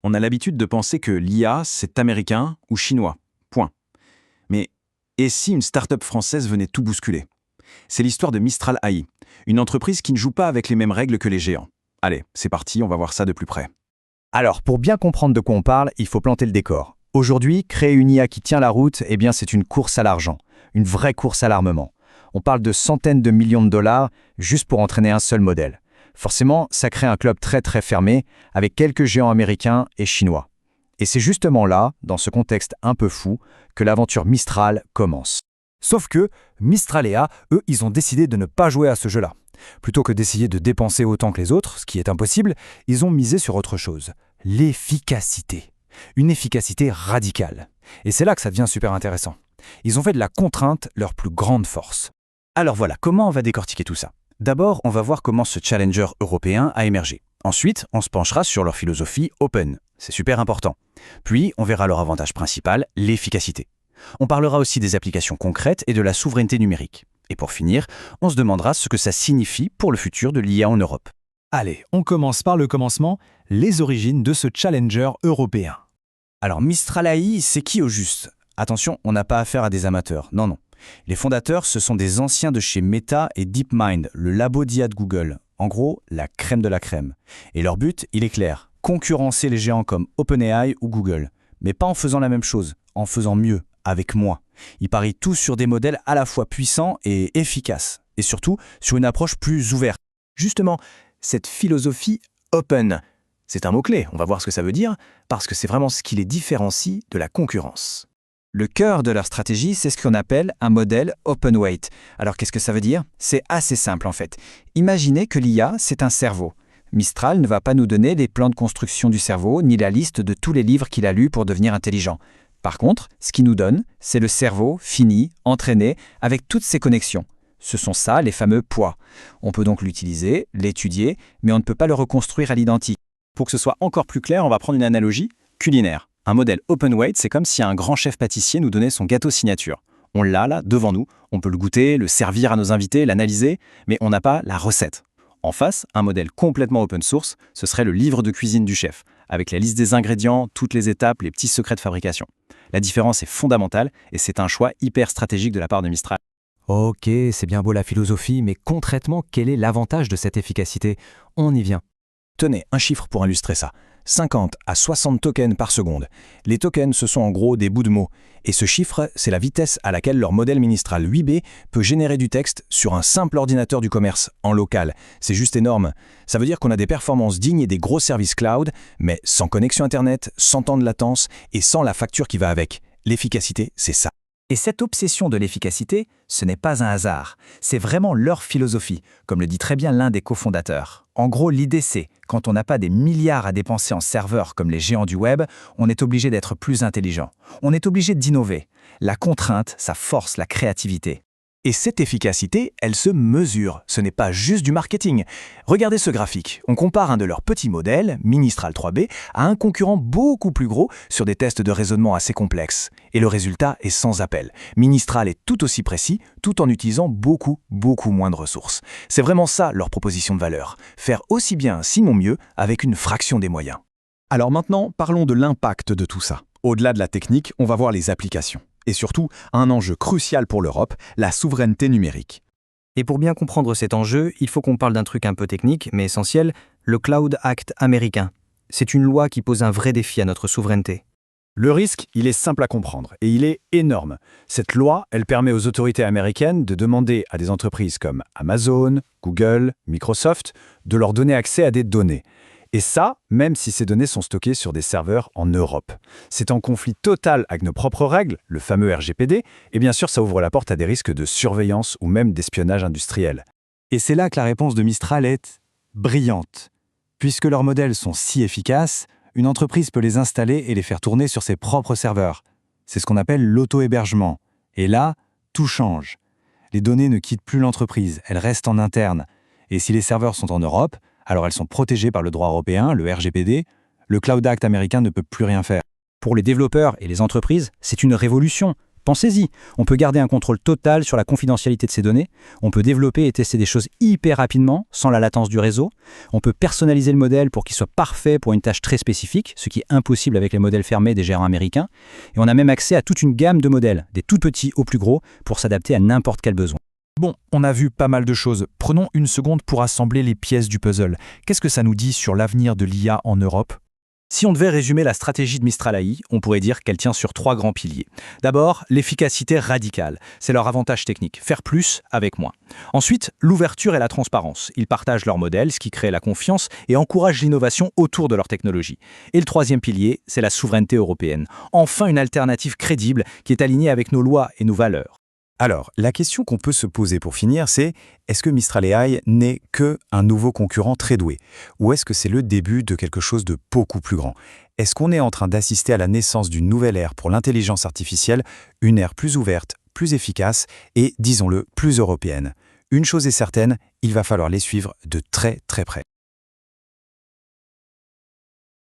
On a l'habitude de penser que l'IA, c'est américain ou chinois. Point. Mais et si une start-up française venait tout bousculer? C'est l'histoire de Mistral AI, une entreprise qui ne joue pas avec les mêmes règles que les géants. Allez, c'est parti, on va voir ça de plus près. Alors, pour bien comprendre de quoi on parle, il faut planter le décor. Aujourd'hui, créer une IA qui tient la route, c'est une course à l'argent, une vraie course à l'armement. On parle de centaines de millions de dollars juste pour entraîner un seul modèle. Forcément, ça crée un club très fermé, avec quelques géants américains et chinois. Et c'est justement là, dans ce contexte un peu fou, que l'aventure Mistral commence. Sauf que Mistral et IA, eux, ils ont décidé de ne pas jouer à ce jeu-là. Plutôt que d'essayer de dépenser autant que les autres, ce qui est impossible, ils ont misé sur autre chose, l'efficacité. Une efficacité radicale. Et c'est là que ça devient super intéressant. Ils ont fait de la contrainte leur plus grande force. Alors voilà, comment on va décortiquer tout ça? D'abord, on va voir comment ce challenger européen a émergé. Ensuite, on se penchera sur leur philosophie open. C'est super important. Puis, on verra leur avantage principal, l'efficacité. On parlera aussi des applications concrètes et de la souveraineté numérique. Et pour finir, on se demandera ce que ça signifie pour le futur de l'IA en Europe. Allez, on commence par le commencement, les origines de ce challenger européen. Alors Mistral AI, c'est qui au juste? Attention, on n'a pas affaire à des amateurs. Non. Les fondateurs, ce sont des anciens de chez Meta et DeepMind, le labo d'IA de Google. En gros, la crème de la crème. Et leur but, il est clair, concurrencer les géants comme OpenAI ou Google. Mais pas en faisant la même chose, en faisant mieux, avec moi. Ils parient tous sur des modèles à la fois puissants et efficaces. Et surtout, sur une approche plus ouverte. Justement, cette philosophie open, c'est un mot-clé, on va voir ce que ça veut dire, parce que c'est vraiment ce qui les différencie de la concurrence. Le cœur de leur stratégie, c'est ce qu'on appelle un modèle open weight. Alors qu'est-ce que ça veut dire? C'est assez simple en fait. Imaginez que l'IA, c'est un cerveau. Mistral ne va pas nous donner les plans de construction du cerveau, ni la liste de tous les livres qu'il a lus pour devenir intelligent. Par contre, ce qu'il nous donne, c'est le cerveau fini, entraîné, avec toutes ses connexions. Ce sont ça les fameux poids. On peut donc l'utiliser, l'étudier, mais on ne peut pas le reconstruire à l'identique. Pour que ce soit encore plus clair, on va prendre une analogie culinaire. Un modèle open weight, c'est comme si un grand chef pâtissier nous donnait son gâteau signature. On l'a là, devant nous, on peut le goûter, le servir à nos invités, l'analyser, mais on n'a pas la recette. En face, un modèle complètement open source, ce serait le livre de cuisine du chef, avec la liste des ingrédients, toutes les étapes, les petits secrets de fabrication. La différence est fondamentale et c'est un choix hyper stratégique de la part de Mistral. Ok, c'est bien beau la philosophie, mais concrètement, quel est l'avantage de cette efficacité? On y vient. Tenez, un chiffre pour illustrer ça. 50 à 60 tokens par seconde. Les tokens, ce sont en gros des bouts de mots. Et ce chiffre, c'est la vitesse à laquelle leur modèle Mistral 8B peut générer du texte sur un simple ordinateur du commerce, en local. C'est juste énorme. Ça veut dire qu'on a des performances dignes des gros services cloud, mais sans connexion Internet, sans temps de latence et sans la facture qui va avec. L'efficacité, c'est ça. Et cette obsession de l'efficacité, ce n'est pas un hasard. C'est vraiment leur philosophie, comme le dit très bien l'un des cofondateurs. En gros, l'idée c'est, quand on n'a pas des milliards à dépenser en serveurs comme les géants du web, on est obligé d'être plus intelligent. On est obligé d'innover. La contrainte, ça force la créativité. Et cette efficacité, elle se mesure. Ce n'est pas juste du marketing. Regardez ce graphique. On compare un de leurs petits modèles, Mistral 3B, à un concurrent beaucoup plus gros sur des tests de raisonnement assez complexes. Et le résultat est sans appel. Mistral est tout aussi précis, tout en utilisant beaucoup moins de ressources. C'est vraiment ça leur proposition de valeur. Faire aussi bien, sinon mieux, avec une fraction des moyens. Alors maintenant, parlons de l'impact de tout ça. Au-delà de la technique, on va voir les applications. Et surtout, un enjeu crucial pour l'Europe, la souveraineté numérique. Et pour bien comprendre cet enjeu, il faut qu'on parle d'un truc un peu technique, mais essentiel, le Cloud Act américain. C'est une loi qui pose un vrai défi à notre souveraineté. Le risque, il est simple à comprendre, et il est énorme. Cette loi, elle permet aux autorités américaines de demander à des entreprises comme Amazon, Google, Microsoft, de leur donner accès à des données. Et ça, même si ces données sont stockées sur des serveurs en Europe. C'est en conflit total avec nos propres règles, le fameux RGPD, et bien sûr ça ouvre la porte à des risques de surveillance ou même d'espionnage industriel. Et c'est là que la réponse de Mistral est brillante. Puisque leurs modèles sont si efficaces, une entreprise peut les installer et les faire tourner sur ses propres serveurs. C'est ce qu'on appelle l'auto-hébergement. Et là, tout change. Les données ne quittent plus l'entreprise, elles restent en interne. Et si les serveurs sont en Europe, alors elles sont protégées par le droit européen, le RGPD. Le Cloud Act américain ne peut plus rien faire. Pour les développeurs et les entreprises, c'est une révolution. Pensez-y, on peut garder un contrôle total sur la confidentialité de ces données, on peut développer et tester des choses hyper rapidement, sans la latence du réseau, on peut personnaliser le modèle pour qu'il soit parfait pour une tâche très spécifique, ce qui est impossible avec les modèles fermés des géants américains, et on a même accès à toute une gamme de modèles, des tout petits aux plus gros, pour s'adapter à n'importe quel besoin. Bon, on a vu pas mal de choses. Prenons une seconde pour assembler les pièces du puzzle. Qu'est-ce que ça nous dit sur l'avenir de l'IA en Europe ? Si on devait résumer la stratégie de Mistral AI, on pourrait dire qu'elle tient sur 3 grands piliers. D'abord, l'efficacité radicale. C'est leur avantage technique, faire plus avec moins. Ensuite, l'ouverture et la transparence. Ils partagent leurs modèles, ce qui crée la confiance et encourage l'innovation autour de leur technologie. Et le 3e pilier, c'est la souveraineté européenne. Enfin, une alternative crédible qui est alignée avec nos lois et nos valeurs. Alors, la question qu'on peut se poser pour finir, c'est est-ce que Mistral AI n'est qu'un nouveau concurrent très doué? Ou est-ce que c'est le début de quelque chose de beaucoup plus grand? Est-ce qu'on est en train d'assister à la naissance d'une nouvelle ère pour l'intelligence artificielle, une ère plus ouverte, plus efficace et, disons-le, plus européenne? Une chose est certaine, il va falloir les suivre de très très près.